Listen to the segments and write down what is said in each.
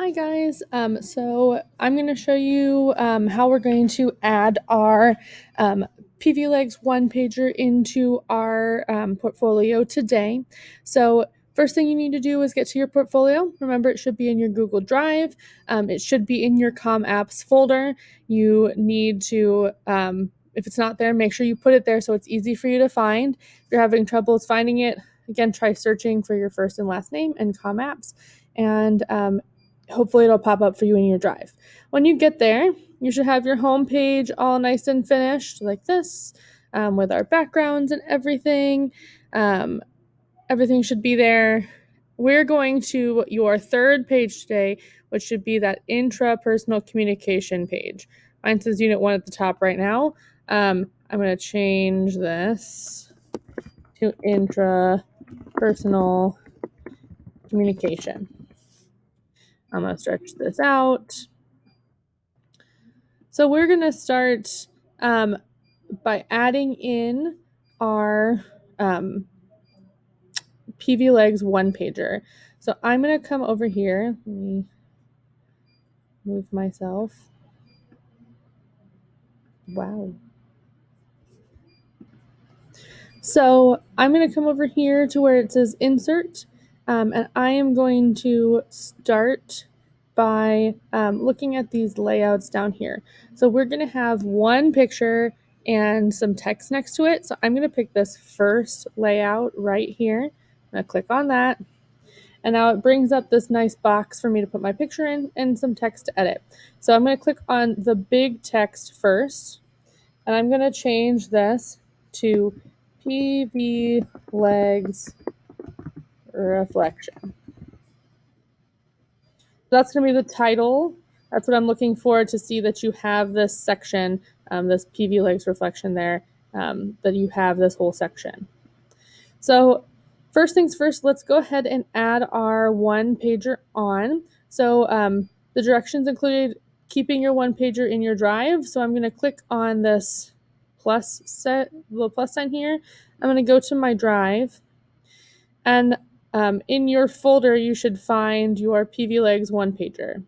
Hi guys, so I'm going to show you how we're going to add our PVLEGS one-pager into our portfolio today. So first thing you need to do is get to your portfolio. Remember, it should be in your Google Drive. It should be in your Com Apps folder. You need to, if it's not there, make sure you put it there so it's easy for you to find. If you're having troubles finding it, again, try searching for your first and last name in Com Apps, and hopefully it'll pop up for you in your drive. When you get there, you should have your home page all nice and finished like this, with our backgrounds and everything. Everything should be there. We're going to your third page today, which should be that intrapersonal communication page. Mine says Unit 1 at the top right now. I'm going to change this to intrapersonal communication. I'm going to stretch this out. So we're going to start by adding in our PVLEGS one-pager. So I'm going to come over here. Let me move myself. Wow. So I'm going to come over here to where it says Insert, and I am going to start by looking at these layouts down here. So we're going to have one picture and some text next to it. So I'm going to pick this first layout right here. I'm going to click on that. And now it brings up this nice box for me to put my picture in and some text to edit. So I'm going to click on the big text first, and I'm going to change this to PVLEGS reflection. That's going to be the title. That's what I'm looking for, to see that you have this section, this PVLEGS reflection there, that you have this whole section. So first things first, let's go ahead and add our one-pager on. So the directions included keeping your one-pager in your drive. So I'm going to click on this little plus sign here. I'm going to go to my drive, and in your folder you should find your PVLEGS one-pager.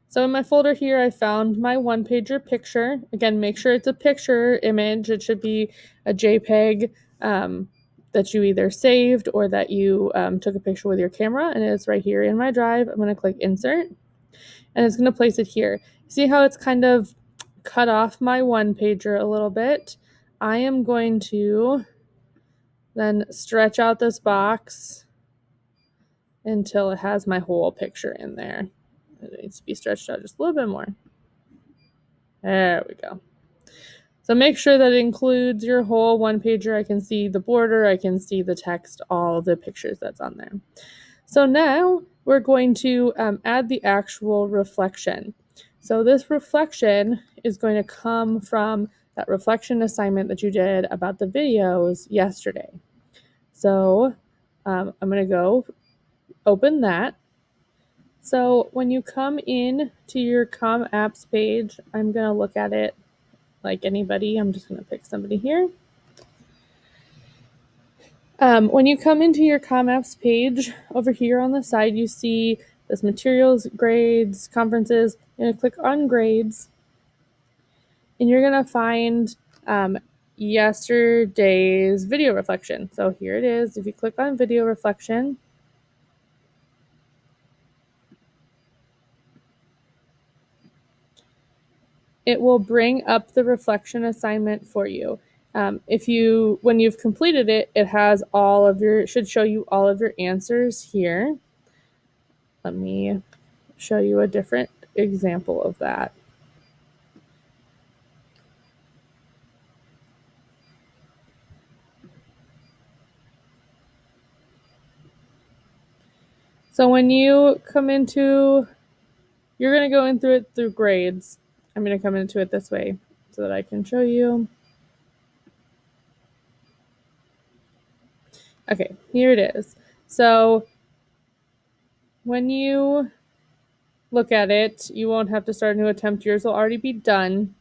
So in my folder here, I found my one-pager picture. Again, make sure it's a picture image. It should be a JPEG that you either saved or that you took a picture with your camera, and it's right here in my drive. I'm going to click Insert, and it's going to place it here. See how it's kind of cut off my one-pager a little bit? I am going to then stretch out this box until it has my whole picture in there. It needs to be stretched out just a little bit more. There we go. So make sure that it includes your whole one-pager. I can see the border, I can see the text, all the pictures that's on there. So now we're going to add the actual reflection. So this reflection is going to come from that reflection assignment that you did about the videos yesterday. So I'm going to go open that. So when you come in to your Com Apps page, I'm going to look at it like anybody. I'm just going to pick somebody here. When you come into your Com Apps page, over here on the side, you see this materials, grades, conferences. You're going to click on grades, and you're going to find yesterday's video reflection. So here it is. If you click on video reflection, it will bring up the reflection assignment for you. When you've completed it, it should show you all of your answers here. Let me show you a different example of that. So when you come into, you're going to go in through it through grades. I'm going to come into it this way so that I can show you. Okay, here it is. So when you look at it, you won't have to start a new attempt. Yours will already be done.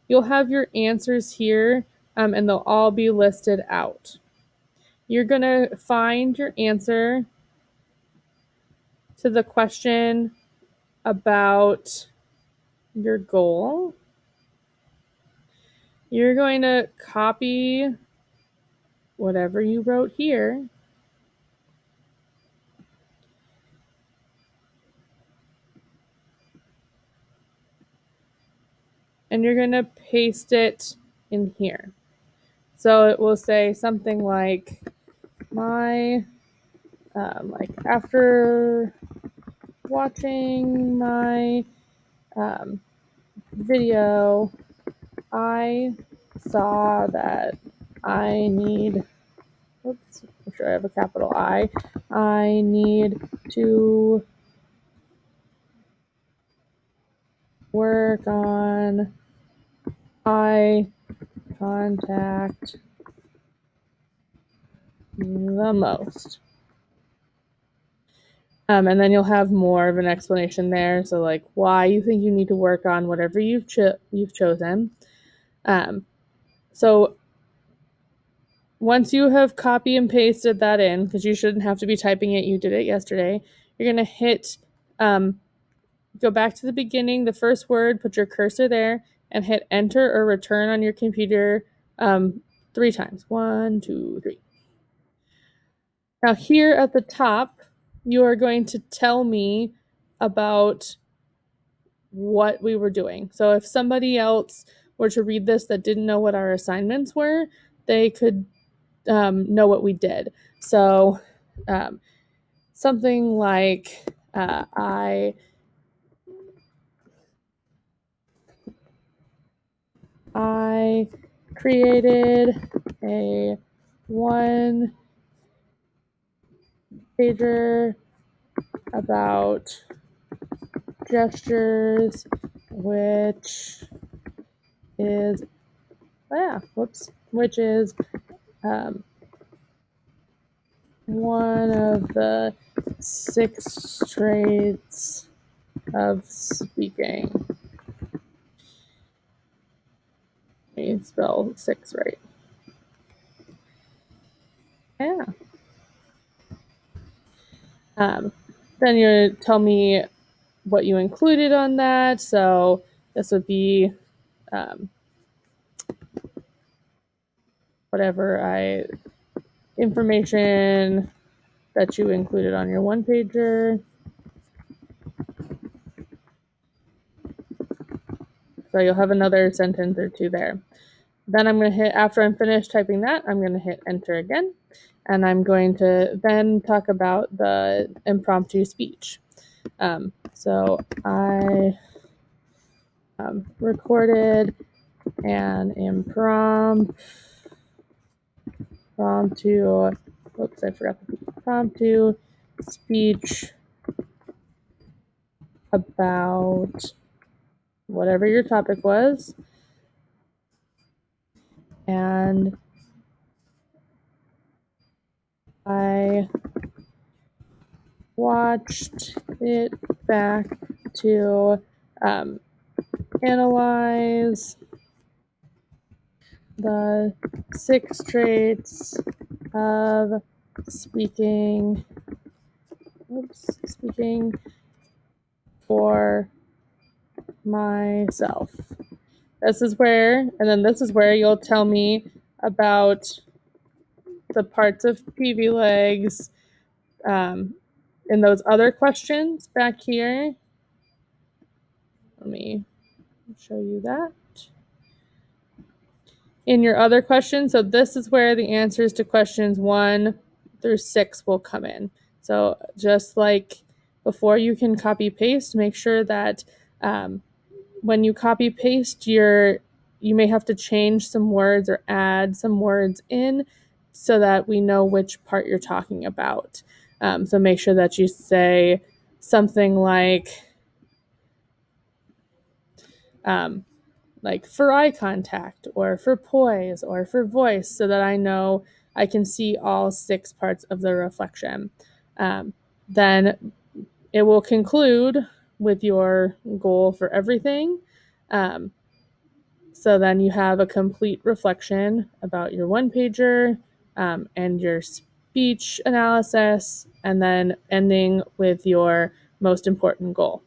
You'll have your answers here, and they'll all be listed out. You're going to find your answer to the question about your goal, you're going to copy whatever you wrote here and you're going to paste it in here. So it will say something like like after watching my video, I saw that I need, oops, make sure I have a capital I need to work on eye contact the most. And then you'll have more of an explanation there. So like why you think you need to work on whatever you've chosen. So once you have copy and pasted that in, because you shouldn't have to be typing it, you did it yesterday, you're going to hit, go back to the beginning, the first word, put your cursor there, and hit enter or return on your computer 3 times. 1, 2, 3. Now here at the top, you are going to tell me about what we were doing. So if somebody else were to read this that didn't know what our assignments were, they could know what we did. So something like I created a 1-pager about gestures, which is one of the 6 traits of speaking. Let me spell 6 right. Yeah. Then you tell me what you included on that. So this would be whatever information that you included on your 1-pager. So you'll have another sentence or 2 there. Then I'm going to hit, after I'm finished typing that, I'm going to hit enter again. And I'm going to then talk about the impromptu speech. So I recorded an impromptu speech about whatever your topic was, and I watched it back to analyze the 6 traits of speaking for myself. This is where you'll tell me about the parts of PVLEGS in those other questions back here. Let me show you that. In your other questions, so this is where the answers to questions 1 through 6 will come in. So just like before, you can copy paste, make sure that when you copy paste, you may have to change some words or add some words in so that we know which part you're talking about. So make sure that you say something like for eye contact or for poise or for voice, so that I know I can see all 6 parts of the reflection. Then it will conclude with your goal for everything. So then you have a complete reflection about your 1-pager and your speech analysis, and then ending with your most important goal.